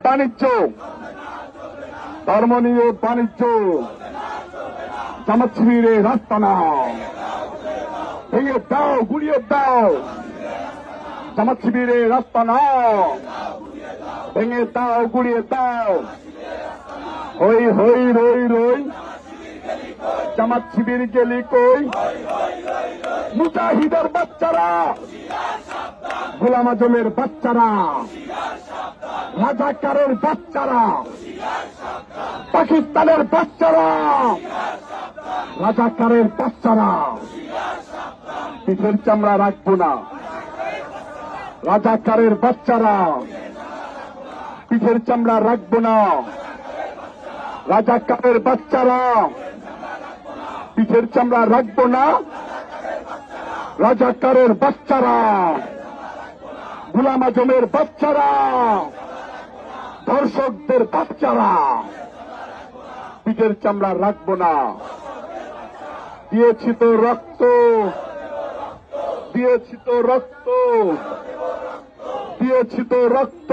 বাণিজ্য, ধর্ম নিয়োগ বাণিজ্য জামাত শিবিরের রাস্তা না। ভেঙে দাও, গুড়িয়ে দাও, জামাত শিবিরের রাস্তা না। ভেঙে দাও, গুড়িয়ে দাও, হই হই রই রই, জামাত শিবির গেলি কই। মুজাহিদের বাচ্চারা, গোলাম আজমের বাচ্চারা, রাজাকারের বাচ্চারা, পাকিস্তানের বাচ্চারা, রাজাকারের বাচ্চারা, পিঠের চামড়া রাখবো না। রাজাকারের বাচ্চারা, পিঠের চামড়া রাখবো না। রাজাকারের বাচ্চারা, পিঠের চামড়া রাখবো না। রাজাকারের বাচ্চারা, গোলাম আজমের বাচ্চারা, ধর্ষকদের বাচ্চারা, পিঠের চামড়া রাখবো না। দিয়েছি তো রক্ত, দিয়েছি তো রক্ত, দিয়েছি তো রক্ত,